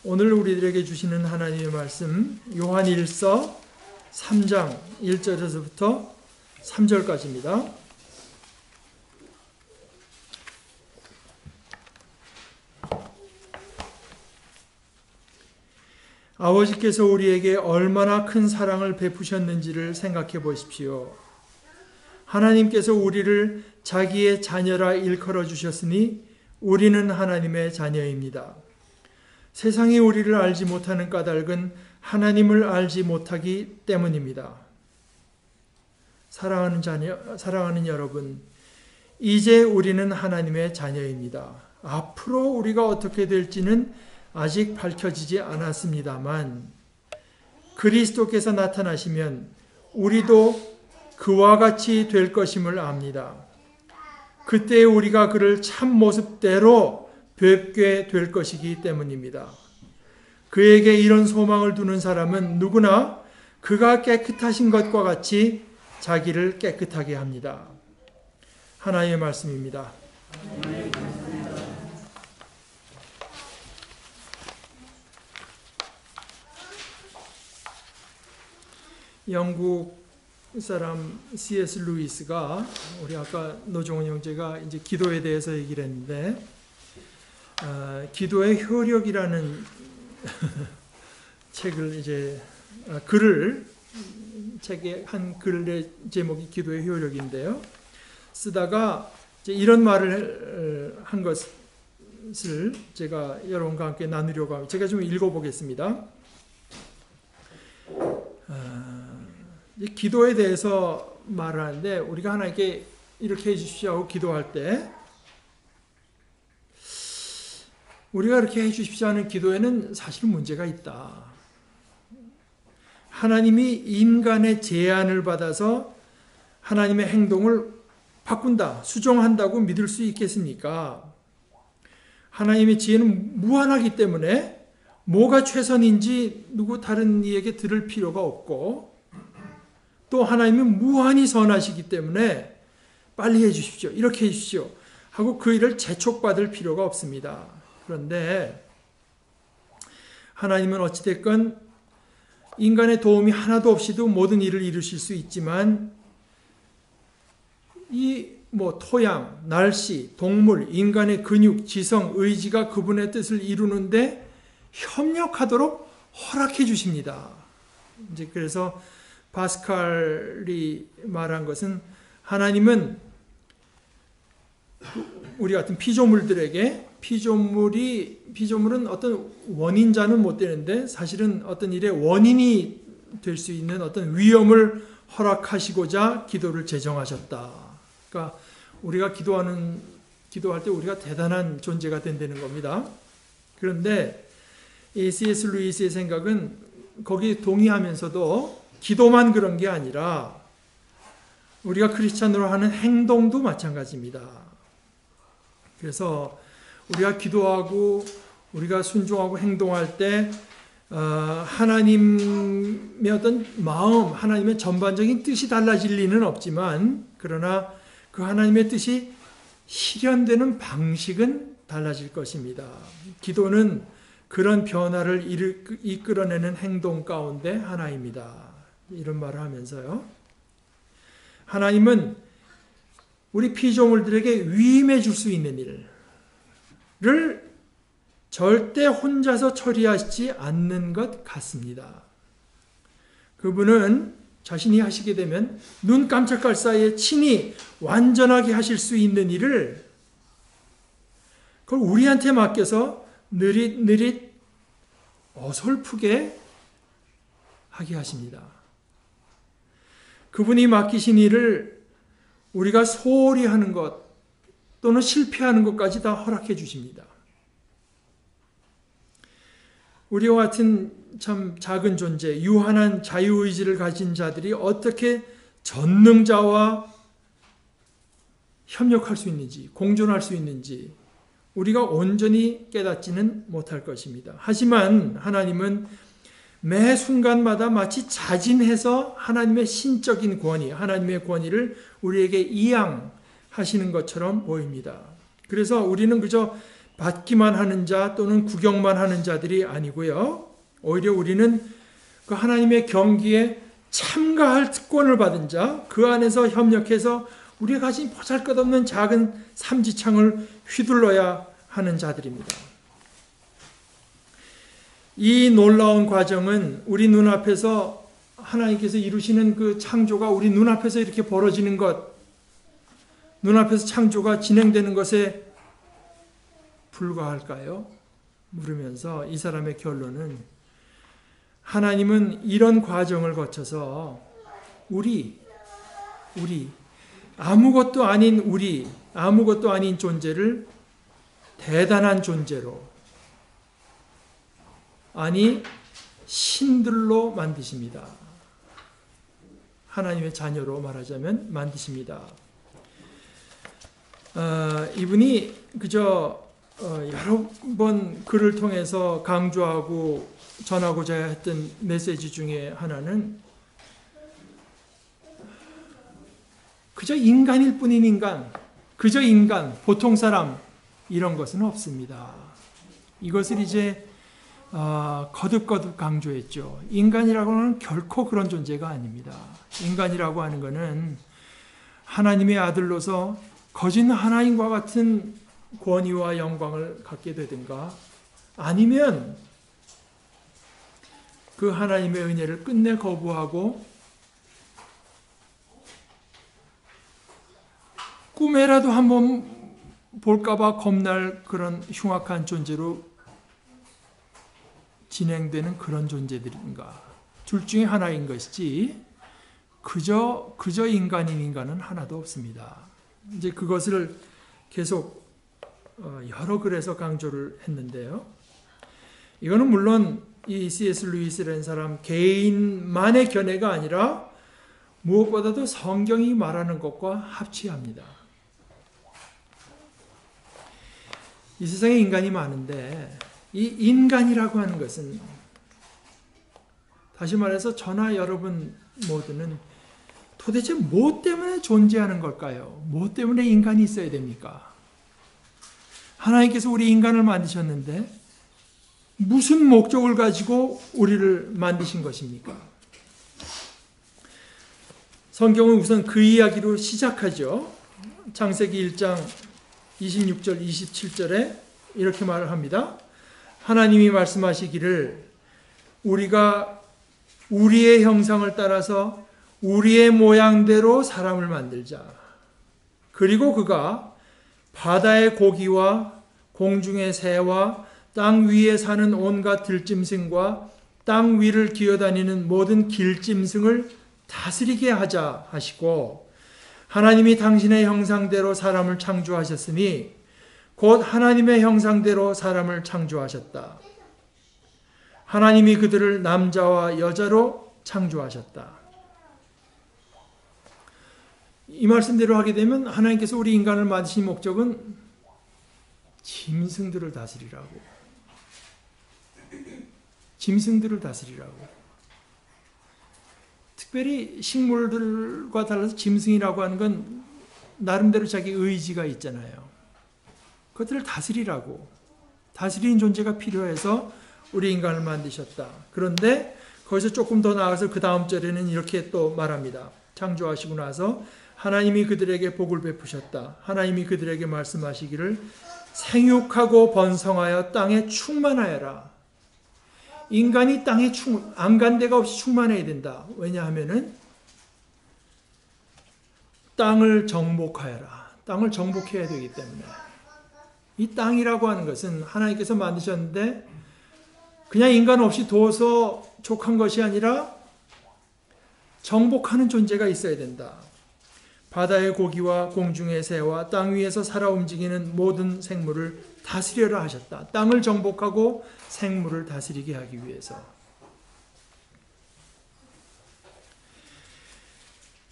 오늘 우리들에게 주시는 하나님의 말씀 요한일서 3장 1절에서부터 3절까지입니다. 아버지께서 우리에게 얼마나 큰 사랑을 베푸셨는지를 생각해 보십시오. 하나님께서 우리를 자기의 자녀라 일컬어 주셨으니 우리는 하나님의 자녀입니다. 세상이 우리를 알지 못하는 까닭은 하나님을 알지 못하기 때문입니다. 사랑하는 여러분, 이제 우리는 하나님의 자녀입니다. 앞으로 우리가 어떻게 될지는 아직 밝혀지지 않았습니다만 그리스도께서 나타나시면 우리도 그와 같이 될 것임을 압니다. 그때 우리가 그를 참 모습대로 뵙게 될 것이기 때문입니다. 그에게 이런 소망을 두는 사람은 누구나 그가 깨끗하신 것과 같이 자기를 깨끗하게 합니다. 하나님의 말씀입니다. 영국 사람 C.S. 루이스가, 우리 아까 노종원 형제가 이제 기도에 대해서 얘기를 했는데, 기도의 효력이라는 책을 책의 한 글의 제목이 기도의 효력인데요. 쓰다가 이제 이런 말을 한 것을 제가 여러분과 함께 나누려고 합니다. 제가 좀 읽어보겠습니다. 기도에 대해서 말을 하는데, 우리가 하나님께 이렇게 해주십시오 하고 기도할 때, 우리가 이렇게 해주십시오 하는 기도에는 사실 문제가 있다. 하나님이 인간의 제안을 받아서 하나님의 행동을 바꾼다, 수정한다고 믿을 수 있겠습니까? 하나님의 지혜는 무한하기 때문에 뭐가 최선인지 누구 다른 이에게 들을 필요가 없고, 또 하나님은 무한히 선하시기 때문에 빨리 해주십시오, 이렇게 해주십시오 하고 그 일을 재촉받을 필요가 없습니다. 그런데 하나님은 어찌됐건 인간의 도움이 하나도 없이도 모든 일을 이루실 수 있지만, 토양, 날씨, 동물, 인간의 근육, 지성, 의지가 그분의 뜻을 이루는데 협력하도록 허락해 주십니다. 이제 그래서 파스칼이 말한 것은, 하나님은 우리 같은 피조물들에게, 피조물은 어떤 원인자는 못 되는데 사실은 어떤 일의 원인이 될 수 있는 어떤 위험을 허락하시고자 기도를 제정하셨다. 그러니까 우리가 기도할 때 우리가 대단한 존재가 된다는 겁니다. 그런데 이 C.S. 루이스의 생각은 거기에 동의하면서도 기도만 그런 게 아니라 우리가 크리스찬으로 하는 행동도 마찬가지입니다. 그래서 우리가 기도하고 우리가 순종하고 행동할 때 하나님의 어떤 마음, 하나님의 전반적인 뜻이 달라질 리는 없지만, 그러나 그 하나님의 뜻이 실현되는 방식은 달라질 것입니다. 기도는 그런 변화를 이끌어내는 행동 가운데 하나입니다. 이런 말을 하면서요, 하나님은 우리 피조물들에게 위임해 줄 수 있는 일을 절대 혼자서 처리하지 않는 것 같습니다. 그분은 자신이 하시게 되면 눈 깜짝할 사이에 친히 완전하게 하실 수 있는 일을 그걸 우리한테 맡겨서 느릿느릿 어설프게 하게 하십니다. 그분이 맡기신 일을 우리가 소홀히 하는 것 또는 실패하는 것까지 다 허락해 주십니다. 우리와 같은 참 작은 존재, 유한한 자유의지를 가진 자들이 어떻게 전능자와 협력할 수 있는지, 공존할 수 있는지 우리가 온전히 깨닫지는 못할 것입니다. 하지만 하나님은 매 순간마다 마치 자진해서 하나님의 신적인 권위, 하나님의 권위를 우리에게 이양하시는 것처럼 보입니다. 그래서 우리는 그저 받기만 하는 자 또는 구경만 하는 자들이 아니고요. 오히려 우리는 그 하나님의 경기에 참가할 특권을 받은 자, 그 안에서 협력해서 우리가 가진 보잘것없는 작은 삼지창을 휘둘러야 하는 자들입니다. 이 놀라운 과정은 우리 눈앞에서 하나님께서 이루시는 그 창조가 우리 눈앞에서 이렇게 벌어지는 것, 눈앞에서 창조가 진행되는 것에 불과할까요? 물으면서 이 사람의 결론은 하나님은 이런 과정을 거쳐서 우리 아무것도 아닌 존재를 대단한 존재로, 아니 신들로 만드십니다. 하나님의 자녀로 말하자면 만드십니다. 이분이 그저 여러 번 글을 통해서 강조하고 전하고자 했던 메시지 중에 하나는 그저 인간일 뿐인 인간, 그저 인간, 보통 사람 이런 것은 없습니다. 이것을 이제 거듭거듭 강조했죠. 인간이라고는 결코 그런 존재가 아닙니다. 인간이라고 하는 것은 하나님의 아들로서 거짓 하나님과 같은 권위와 영광을 갖게 되든가 아니면 그 하나님의 은혜를 끝내 거부하고 꿈에라도 한번 볼까봐 겁날 그런 흉악한 존재로 진행되는 그런 존재들인가. 둘 중에 하나인 것이지 그저 인간인 인간은 하나도 없습니다. 이제 그것을 계속 여러 글에서 강조를 했는데요. 이거는 물론 이 C.S. 루이스라는 사람 개인만의 견해가 아니라 무엇보다도 성경이 말하는 것과 합치합니다. 이 세상에 인간이 많은데 이 인간이라고 하는 것은 다시 말해서 저나 여러분 모두는 도대체 무엇 때문에 존재하는 걸까요? 무엇 때문에 인간이 있어야 됩니까? 하나님께서 우리 인간을 만드셨는데 무슨 목적을 가지고 우리를 만드신 것입니까? 성경은 우선 그 이야기로 시작하죠. 창세기 1장 26절 27절에 이렇게 말을 합니다. 하나님이 말씀하시기를 우리가 우리의 형상을 따라서 우리의 모양대로 사람을 만들자. 그리고 그가 바다의 고기와 공중의 새와 땅 위에 사는 온갖 들짐승과 땅 위를 기어다니는 모든 길짐승을 다스리게 하자 하시고 하나님이 당신의 형상대로 사람을 창조하셨으니 곧 하나님의 형상대로 사람을 창조하셨다. 하나님이 그들을 남자와 여자로 창조하셨다. 이 말씀대로 하게 되면 하나님께서 우리 인간을 만드신 목적은 짐승들을 다스리라고. 짐승들을 다스리라고. 특별히 식물들과 달라서 짐승이라고 하는 건 나름대로 자기 의지가 있잖아요. 그것들을 다스리라고. 다스리는 존재가 필요해서 우리 인간을 만드셨다. 그런데 거기서 조금 더 나아가서 그 다음 절에는 이렇게 또 말합니다. 창조하시고 나서 하나님이 그들에게 복을 베푸셨다. 하나님이 그들에게 말씀하시기를 생육하고 번성하여 땅에 충만하여라. 인간이 땅에 안간데가 없이 충만해야 된다. 왜냐하면은 땅을 정복하여라. 땅을 정복해야 되기 때문에. 이 땅이라고 하는 것은 하나님께서 만드셨는데 그냥 인간 없이 둬서 족한 것이 아니라 정복하는 존재가 있어야 된다. 바다의 고기와 공중의 새와 땅 위에서 살아 움직이는 모든 생물을 다스려라 하셨다. 땅을 정복하고 생물을 다스리게 하기 위해서.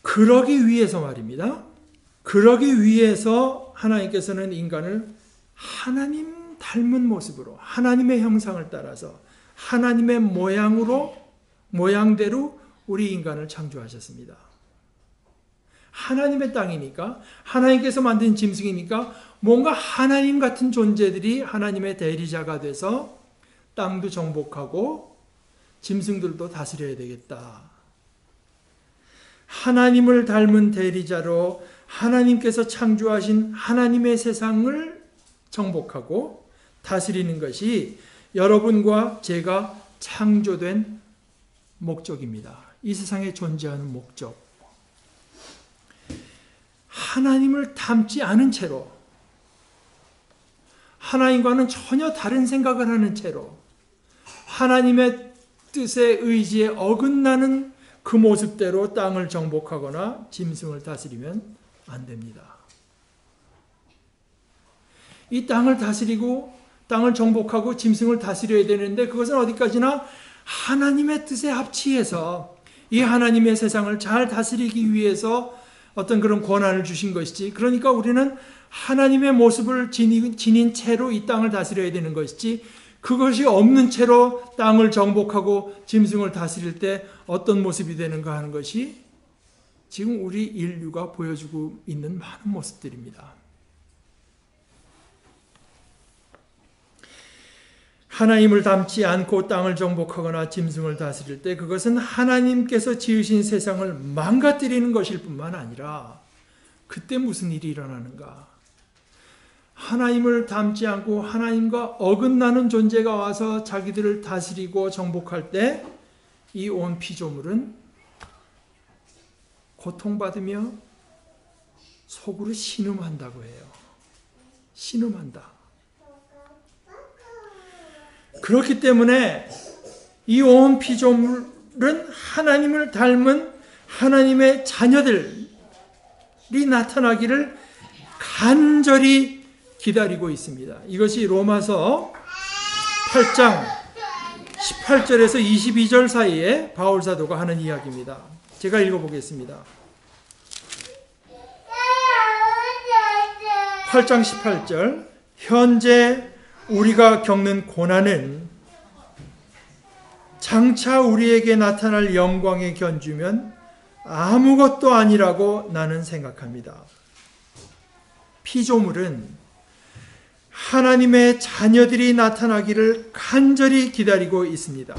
그러기 위해서 말입니다. 그러기 위해서 하나님께서는 인간을 하나님 닮은 모습으로 하나님의 형상을 따라서 하나님의 모양대로 우리 인간을 창조하셨습니다. 하나님의 땅이니까, 하나님께서 만든 짐승이니까 뭔가 하나님 같은 존재들이 하나님의 대리자가 돼서 땅도 정복하고 짐승들도 다스려야 되겠다. 하나님을 닮은 대리자로 하나님께서 창조하신 하나님의 세상을 정복하고 다스리는 것이 여러분과 제가 창조된 목적입니다. 이 세상에 존재하는 목적. 하나님을 닮지 않은 채로, 하나님과는 전혀 다른 생각을 하는 채로, 하나님의 뜻에 의지에 어긋나는 그 모습대로 땅을 정복하거나 짐승을 다스리면 안 됩니다. 이 땅을 다스리고 땅을 정복하고 짐승을 다스려야 되는데 그것은 어디까지나 하나님의 뜻에 합치해서 이 하나님의 세상을 잘 다스리기 위해서 어떤 그런 권한을 주신 것이지, 그러니까 우리는 하나님의 모습을 지닌 채로 이 땅을 다스려야 되는 것이지, 그것이 없는 채로 땅을 정복하고 짐승을 다스릴 때 어떤 모습이 되는가 하는 것이 지금 우리 인류가 보여주고 있는 많은 모습들입니다. 하나님을 닮지 않고 땅을 정복하거나 짐승을 다스릴 때 그것은 하나님께서 지으신 세상을 망가뜨리는 것일 뿐만 아니라, 그때 무슨 일이 일어나는가? 하나님을 닮지 않고 하나님과 어긋나는 존재가 와서 자기들을 다스리고 정복할 때 이 온 피조물은 고통받으며 속으로 신음한다고 해요. 신음한다. 그렇기 때문에 이 온 피조물은 하나님을 닮은 하나님의 자녀들이 나타나기를 간절히 기다리고 있습니다. 이것이 로마서 8장 18절에서 22절 사이에 바울 사도가 하는 이야기입니다. 제가 읽어보겠습니다. 8장 18절, 현재 우리가 겪는 고난은 장차 우리에게 나타날 영광에 견주면 아무것도 아니라고 나는 생각합니다. 피조물은 하나님의 자녀들이 나타나기를 간절히 기다리고 있습니다.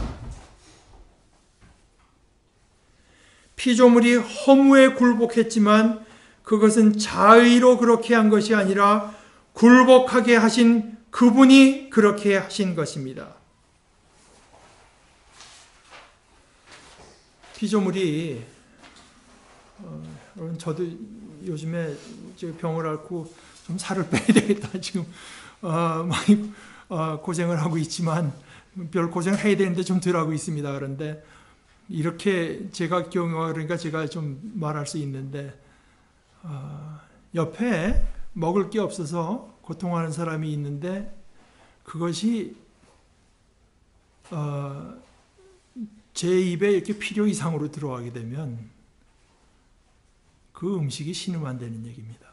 피조물이 허무에 굴복했지만 그것은 자의로 그렇게 한 것이 아니라 굴복하게 하신 그분이 그렇게 하신 것입니다. 피조물이 저도 요즘에 병을 앓고 좀 살을 빼야 되겠다 지금 많이 고생을 하고 있지만 별 고생을 해야 되는데 좀 덜 하고 있습니다. 그런데 이렇게 제가 그러니까 제가 좀 말할 수 있는데 옆에 먹을 게 없어서 고통하는 사람이 있는데 그것이 제 입에 이렇게 필요 이상으로 들어가게 되면 그 음식이 신음한다는 얘기입니다.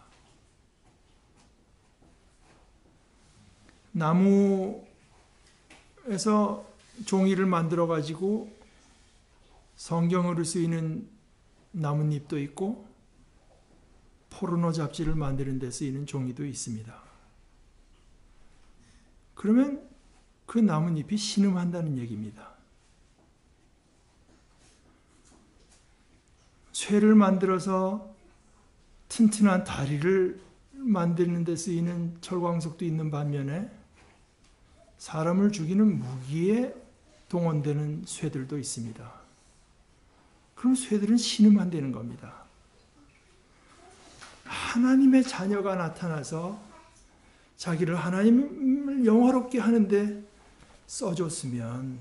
나무에서 종이를 만들어 가지고 성경으로 쓰이는 나뭇잎도 있고 포르노 잡지를 만드는 데 쓰이는 종이도 있습니다. 그러면 그 나뭇잎이 신음한다는 얘기입니다. 쇠를 만들어서 튼튼한 다리를 만드는 데 쓰이는 철광석도 있는 반면에 사람을 죽이는 무기에 동원되는 쇠들도 있습니다. 그럼 쇠들은 신음한다는 겁니다. 하나님의 자녀가 나타나서 자기를 하나님을 영화롭게 하는데 써줬으면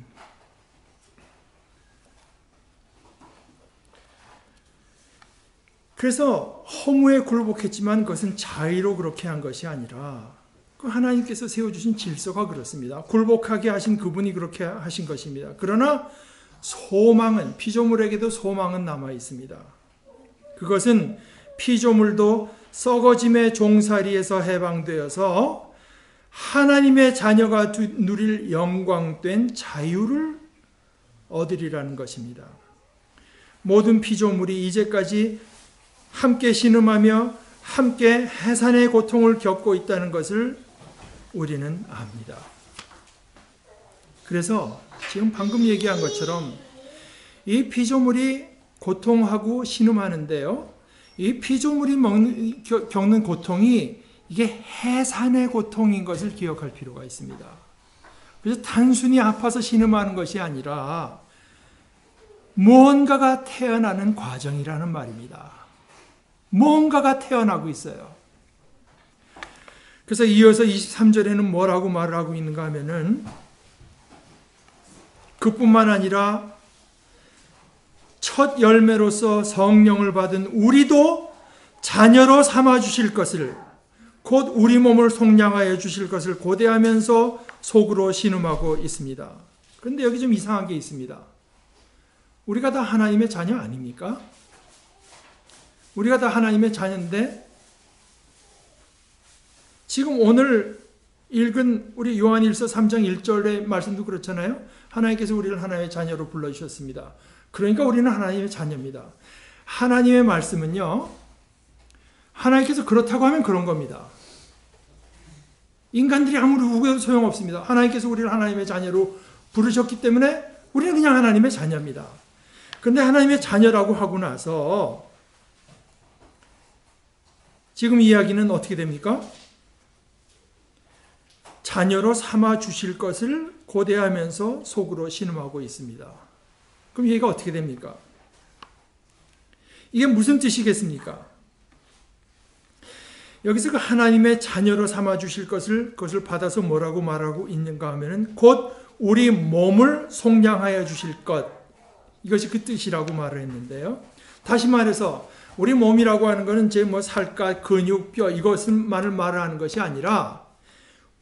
그래서 허무에 굴복했지만 그것은 자의로 그렇게 한 것이 아니라 그 하나님께서 세워주신 질서가 그렇습니다. 굴복하게 하신 그분이 그렇게 하신 것입니다. 그러나 소망은, 피조물에게도 소망은 남아 있습니다. 그것은 피조물도 썩어짐의 종살이에서 해방되어서 하나님의 자녀가 누릴 영광된 자유를 얻으리라는 것입니다. 모든 피조물이 이제까지 함께 신음하며 함께 해산의 고통을 겪고 있다는 것을 우리는 압니다. 그래서 지금 방금 얘기한 것처럼 이 피조물이 고통하고 신음하는데요, 이 피조물이 겪는 고통이 이게 해산의 고통인 것을 기억할 필요가 있습니다. 그래서 단순히 아파서 신음하는 것이 아니라 무언가가 태어나는 과정이라는 말입니다. 무언가가 태어나고 있어요. 그래서 이어서 23절에는 뭐라고 말을 하고 있는가 하면은, 그뿐만 아니라 첫 열매로서 성령을 받은 우리도 자녀로 삼아 주실 것을, 곧 우리 몸을 속량하여 주실 것을 고대하면서 속으로 신음하고 있습니다. 그런데 여기 좀 이상한 게 있습니다. 우리가 다 하나님의 자녀 아닙니까? 우리가 다 하나님의 자녀인데 지금 오늘 읽은 우리 요한일서 3장 1절의 말씀도 그렇잖아요. 하나님께서 우리를 하나님의 자녀로 불러주셨습니다. 그러니까 우리는 하나님의 자녀입니다. 하나님의 말씀은요, 하나님께서 그렇다고 하면 그런 겁니다. 인간들이 아무리 우겨도 소용없습니다. 하나님께서 우리를 하나님의 자녀로 부르셨기 때문에 우리는 그냥 하나님의 자녀입니다. 그런데 하나님의 자녀라고 하고 나서 지금 이야기는 어떻게 됩니까? 자녀로 삼아 주실 것을 고대하면서 속으로 신음하고 있습니다. 그럼 얘가 어떻게 됩니까? 이게 무슨 뜻이겠습니까? 여기서 그 하나님의 자녀로 삼아 주실 것을, 그것을 받아서 뭐라고 말하고 있는가 하면은 곧 우리 몸을 속량하여 주실 것, 이것이 그 뜻이라고 말을 했는데요. 다시 말해서 우리 몸이라고 하는 것은 제 뭐 살갗, 근육, 뼈 이것만을 말하는 것이 아니라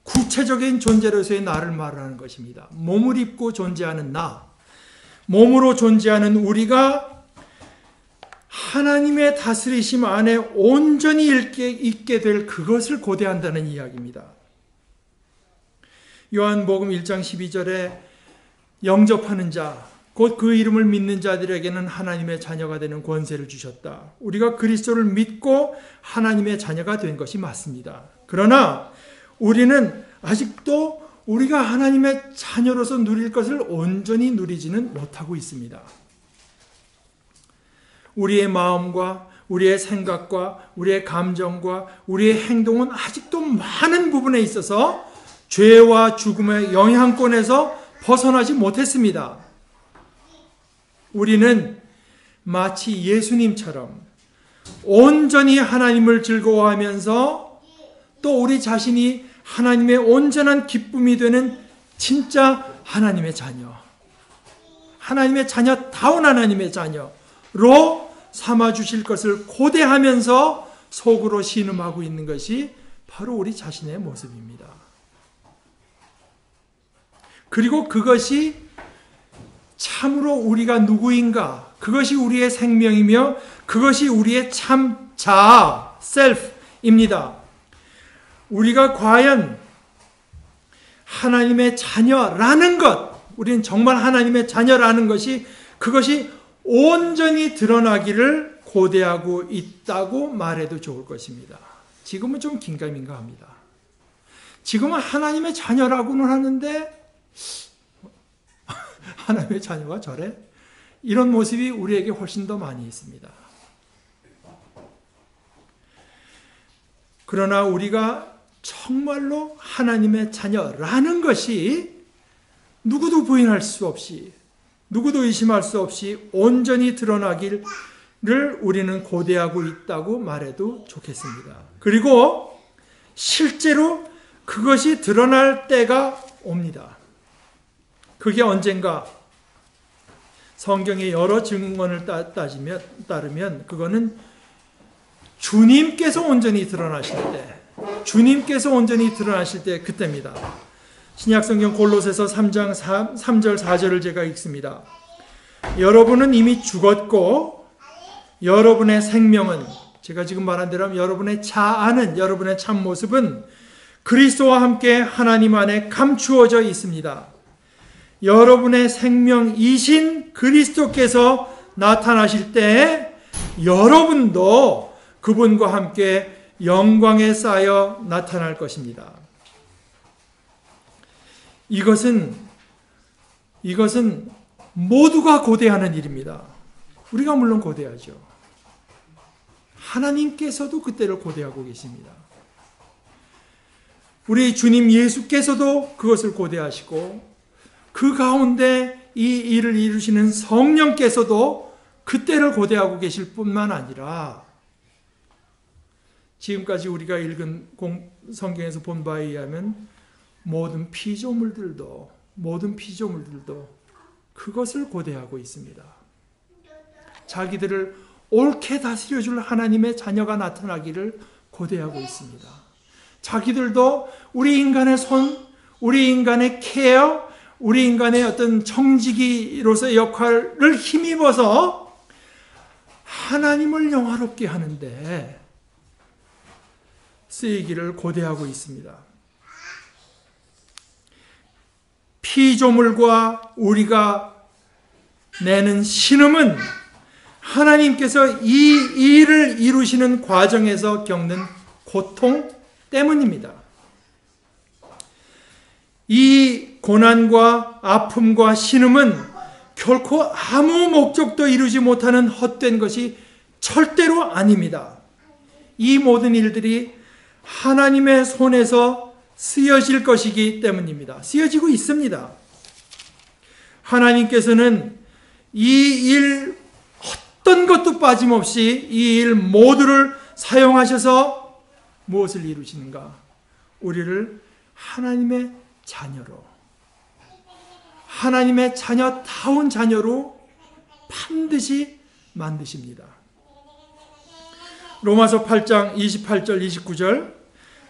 구체적인 존재로서의 나를 말하는 것입니다. 몸을 입고 존재하는 나, 몸으로 존재하는 우리가 하나님의 다스리심 안에 온전히 있게 될 그것을 고대한다는 이야기입니다. 요한복음 1장 12절에 영접하는 자, 곧 그 이름을 믿는 자들에게는 하나님의 자녀가 되는 권세를 주셨다. 우리가 그리스도를 믿고 하나님의 자녀가 된 것이 맞습니다. 그러나 우리는 아직도 우리가 하나님의 자녀로서 누릴 것을 온전히 누리지는 못하고 있습니다. 우리의 마음과 우리의 생각과 우리의 감정과 우리의 행동은 아직도 많은 부분에 있어서 죄와 죽음의 영향권에서 벗어나지 못했습니다. 우리는 마치 예수님처럼 온전히 하나님을 즐거워하면서 또 우리 자신이 하나님의 온전한 기쁨이 되는 진짜 하나님의 자녀, 하나님의 자녀다운 하나님의 자녀로 삼아주실 것을 고대하면서 속으로 신음하고 있는 것이 바로 우리 자신의 모습입니다. 그리고 그것이 참으로 우리가 누구인가, 그것이 우리의 생명이며 그것이 우리의 참 자아, 셀프입니다. 우리가 과연 하나님의 자녀라는 것, 우리는 정말 하나님의 자녀라는 것이, 그것이 온전히 드러나기를 고대하고 있다고 말해도 좋을 것입니다. 지금은 좀 긴가민가합니다. 지금은 하나님의 자녀라고는 하는데 하나님의 자녀가 저래? 이런 모습이 우리에게 훨씬 더 많이 있습니다. 그러나 우리가 정말로 하나님의 자녀라는 것이 누구도 부인할 수 없이, 누구도 의심할 수 없이 온전히 드러나기를 우리는 고대하고 있다고 말해도 좋겠습니다. 그리고 실제로 그것이 드러날 때가 옵니다. 그게 언젠가 성경의 여러 증언을 따르면 그거는 주님께서 온전히 드러나실 때, 주님께서 온전히 드러나실 때 그때입니다. 신약성경 골로새서 3장 3절 4절을 제가 읽습니다. 여러분은 이미 죽었고 여러분의 생명은, 제가 지금 말한 대로 하면 여러분의 자아는, 여러분의 참모습은 그리스도와 함께 하나님 안에 감추어져 있습니다. 여러분의 생명이신 그리스도께서 나타나실 때 여러분도 그분과 함께 영광에 쌓여 나타날 것입니다. 이것은 모두가 고대하는 일입니다. 우리가 물론 고대하죠. 하나님께서도 그때를 고대하고 계십니다. 우리 주님 예수께서도 그것을 고대하시고 그 가운데 이 일을 이루시는 성령께서도 그때를 고대하고 계실 뿐만 아니라 지금까지 우리가 읽은 성경에서 본 바에 의하면 모든 피조물들도 그것을 고대하고 있습니다. 자기들을 옳게 다스려줄 하나님의 자녀가 나타나기를 고대하고 있습니다. 자기들도 우리 인간의 손, 우리 인간의 케어, 우리 인간의 어떤 청지기로서의 역할을 힘입어서 하나님을 영화롭게 하는데 쓰이기를 고대하고 있습니다. 피조물과 우리가 내는 신음은 하나님께서 이 일을 이루시는 과정에서 겪는 고통 때문입니다. 이 고난과 아픔과 신음은 결코 아무 목적도 이루지 못하는 헛된 것이 절대로 아닙니다. 이 모든 일들이 하나님의 손에서 쓰여질 것이기 때문입니다. 쓰여지고 있습니다. 하나님께서는 이 일 어떤 것도 빠짐없이 이 일 모두를 사용하셔서 무엇을 이루시는가? 우리를 하나님의 자녀로, 하나님의 자녀다운 자녀로 반드시 만드십니다. 로마서 8장 28절 29절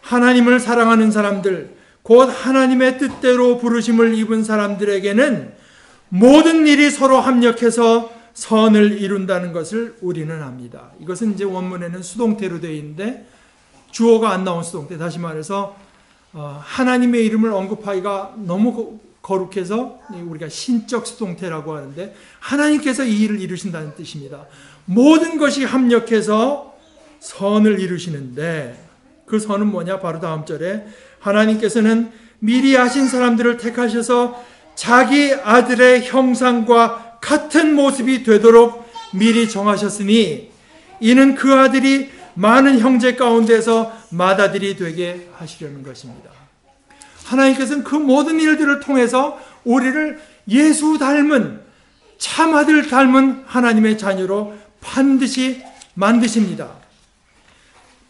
하나님을 사랑하는 사람들 곧 하나님의 뜻대로 부르심을 입은 사람들에게는 모든 일이 서로 합력해서 선을 이룬다는 것을 우리는 압니다. 이것은 이제 원문에는 수동태로 되어 있는데 주어가 안 나온 수동태, 다시 말해서 하나님의 이름을 언급하기가 너무 거룩해서 우리가 신적 수동태라고 하는데 하나님께서 이 일을 이루신다는 뜻입니다. 모든 것이 합력해서 선을 이루시는데 그 선은 뭐냐? 바로 다음 절에 하나님께서는 미리 아신 사람들을 택하셔서 자기 아들의 형상과 같은 모습이 되도록 미리 정하셨으니 이는 그 아들이 많은 형제 가운데서 맏아들이 되게 하시려는 것입니다. 하나님께서는 그 모든 일들을 통해서 우리를 예수 닮은 참아들 닮은 하나님의 자녀로 반드시 만드십니다.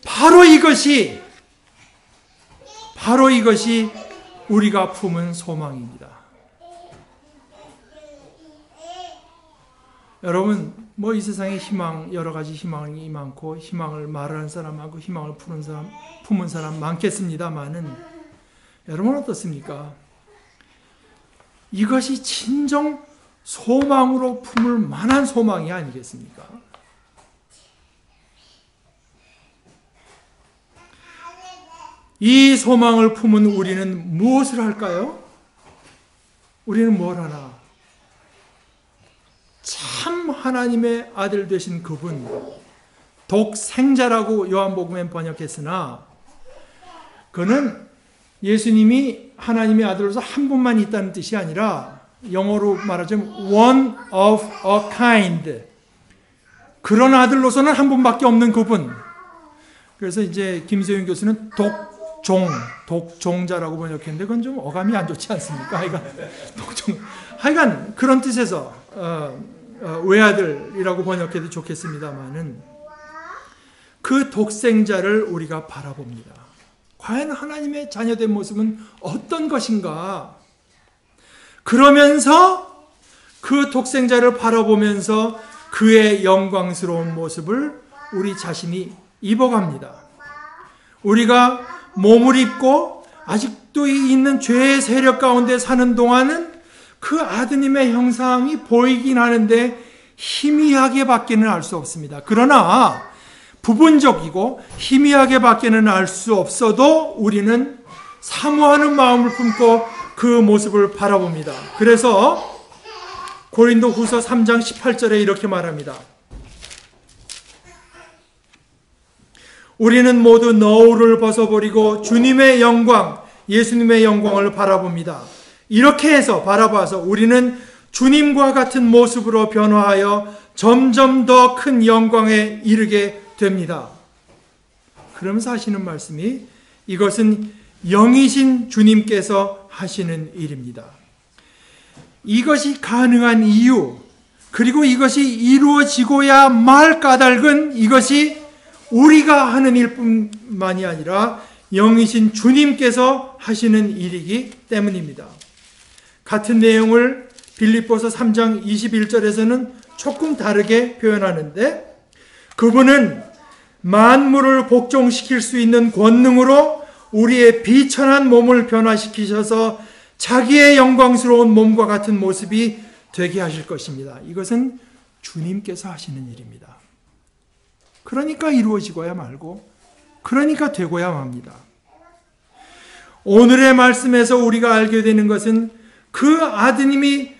바로 이것이 우리가 품은 소망입니다. 여러분, 이 세상에 여러 가지 희망이 많고 희망을 말하는 사람하고 희망을 품은 사람 많겠습니다만은 여러분 어떻습니까? 이것이 진정 소망으로 품을 만한 소망이 아니겠습니까? 이 소망을 품은 우리는 무엇을 할까요? 우리는 뭘 하나? 참 하나님의 아들 되신 그분, 독생자라고 요한복음엔 번역했으나 그는 예수님이 하나님의 아들로서 한 분만 있다는 뜻이 아니라 영어로 말하자면 one of a kind, 그런 아들로서는 한 분밖에 없는 그분. 그래서 이제 김세윤 교수는 독종자라고 번역했는데 그건 좀 어감이 안 좋지 않습니까? 하여간 그런 뜻에서 외아들이라고 번역해도 좋겠습니다만은 그 독생자를 우리가 바라봅니다. 과연 하나님의 자녀된 모습은 어떤 것인가? 그러면서 그 독생자를 바라보면서 그의 영광스러운 모습을 우리 자신이 입어갑니다. 우리가 몸을 입고 아직도 있는 죄의 세력 가운데 사는 동안은 그 아드님의 형상이 보이긴 하는데 희미하게밖에는 알 수 없습니다. 그러나 부분적이고 희미하게밖에는 알 수 없어도 우리는 사모하는 마음을 품고 그 모습을 바라봅니다. 그래서 고린도후서 3장 18절에 이렇게 말합니다. 우리는 모두 너울을 벗어버리고 주님의 영광, 예수님의 영광을 바라봅니다. 이렇게 해서 바라봐서 우리는 주님과 같은 모습으로 변화하여 점점 더 큰 영광에 이르게 됩니다. 그러면서 하시는 말씀이 이것은 영이신 주님께서 하시는 일입니다. 이것이 가능한 이유, 그리고 이것이 이루어지고야 말 까닭은 이것이 우리가 하는 일뿐만이 아니라 영이신 주님께서 하시는 일이기 때문입니다. 같은 내용을 빌립보서 3장 21절에서는 조금 다르게 표현하는데, 그분은 만물을 복종시킬 수 있는 권능으로 우리의 비천한 몸을 변화시키셔서 자기의 영광스러운 몸과 같은 모습이 되게 하실 것입니다. 이것은 주님께서 하시는 일입니다. 그러니까 이루어지고야 말고, 그러니까 되고야 맙니다. 오늘의 말씀에서 우리가 알게 되는 것은 그 아드님의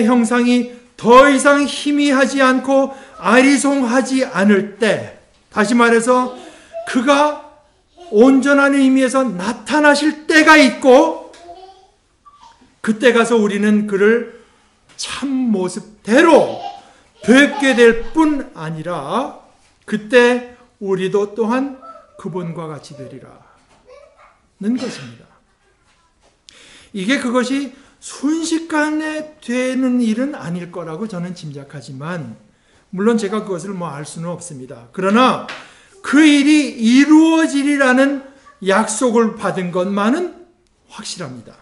형상이 더 이상 희미하지 않고 아리송하지 않을 때, 다시 말해서 그가 온전한 의미에서 나타나실 때가 있고, 그때 가서 우리는 그를 참 모습대로 뵙게 될 뿐 아니라 그때 우리도 또한 그분과 같이 되리라는 것입니다. 이게 그것이 순식간에 되는 일은 아닐 거라고 저는 짐작하지만, 물론 제가 그것을 알 수는 없습니다. 그러나 그 일이 이루어지리라는 약속을 받은 것만은 확실합니다.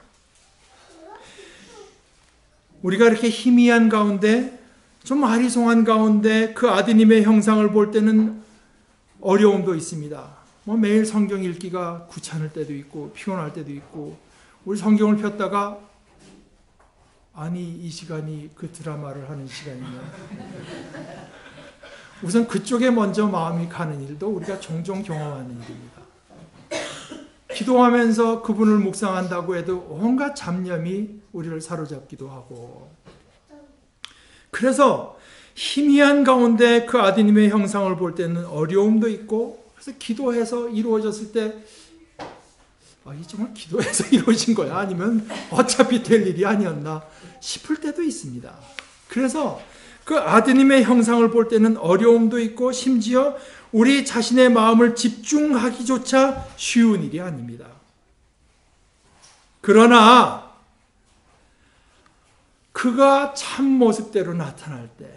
우리가 이렇게 희미한 가운데, 좀 아리송한 가운데 그 아드님의 형상을 볼 때는 어려움도 있습니다. 매일 성경 읽기가 귀찮을 때도 있고 피곤할 때도 있고, 우리 성경을 폈다가 아니 이 시간이 그 드라마를 하는 시간이냐, 우선 그쪽에 먼저 마음이 가는 일도 우리가 종종 경험하는 일입니다. 기도하면서 그분을 묵상한다고 해도 온갖 잡념이 우리를 사로잡기도 하고, 그래서 희미한 가운데 그 아드님의 형상을 볼 때는 어려움도 있고, 그래서 기도해서 이루어졌을 때 이 정말 기도해서 이루어진 거야? 아니면 어차피 될 일이 아니었나 싶을 때도 있습니다. 그래서 그 아드님의 형상을 볼 때는 어려움도 있고, 심지어 우리 자신의 마음을 집중하기조차 쉬운 일이 아닙니다. 그러나 그가 참 모습대로 나타날 때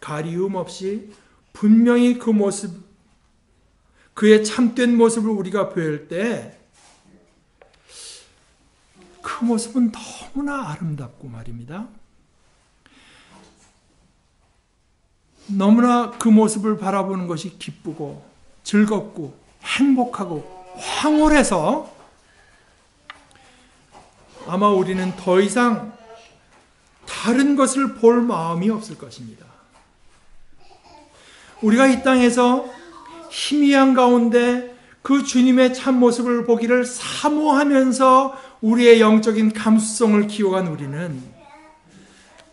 가리움 없이 분명히 그 모습, 그의 참된 모습을 우리가 보일 때 그 모습은 너무나 아름답고 말입니다. 너무나 그 모습을 바라보는 것이 기쁘고 즐겁고 행복하고 황홀해서 아마 우리는 더 이상 다른 것을 볼 마음이 없을 것입니다. 우리가 이 땅에서 희미한 가운데 그 주님의 참모습을 보기를 사모하면서 우리의 영적인 감수성을 키워간 우리는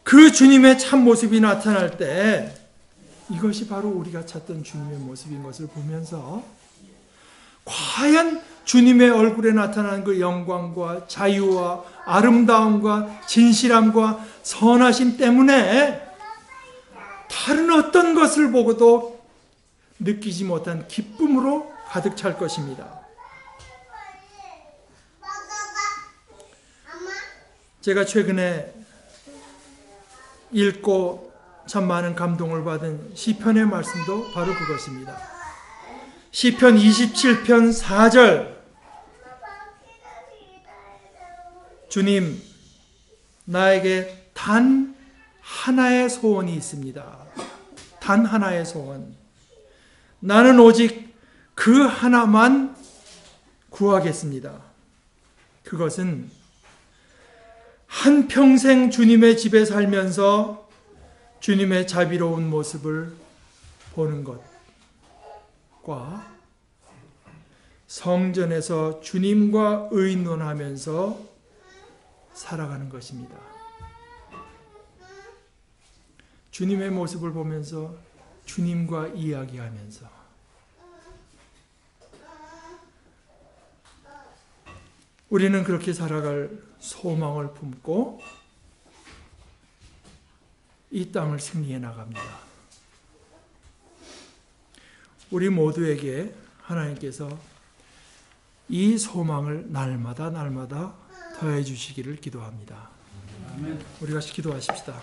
그 주님의 참모습이 나타날 때 이것이 바로 우리가 찾던 주님의 모습인 것을 보면서 과연 주님의 얼굴에 나타나는 그 영광과 자유와 아름다움과 진실함과 선하심 때문에 다른 어떤 것을 보고도 느끼지 못한 기쁨으로 가득 찰 것입니다. 제가 최근에 읽고 참 많은 감동을 받은 시편의 말씀도 바로 그것입니다. 시편 27편 4절, 주님, 나에게 단 하나의 소원이 있습니다. 단 하나의 소원. 나는 오직 그 하나만 구하겠습니다. 그것은 한평생 주님의 집에 살면서 주님의 자비로운 모습을 보는 것과 성전에서 주님과 의논하면서 살아가는 것입니다. 주님의 모습을 보면서 주님과 이야기하면서 우리는 그렇게 살아갈 소망을 품고 이 땅을 승리해 나갑니다. 우리 모두에게 하나님께서 이 소망을 날마다 더해 주시기를 기도합니다. 우리 같이 기도하십시다.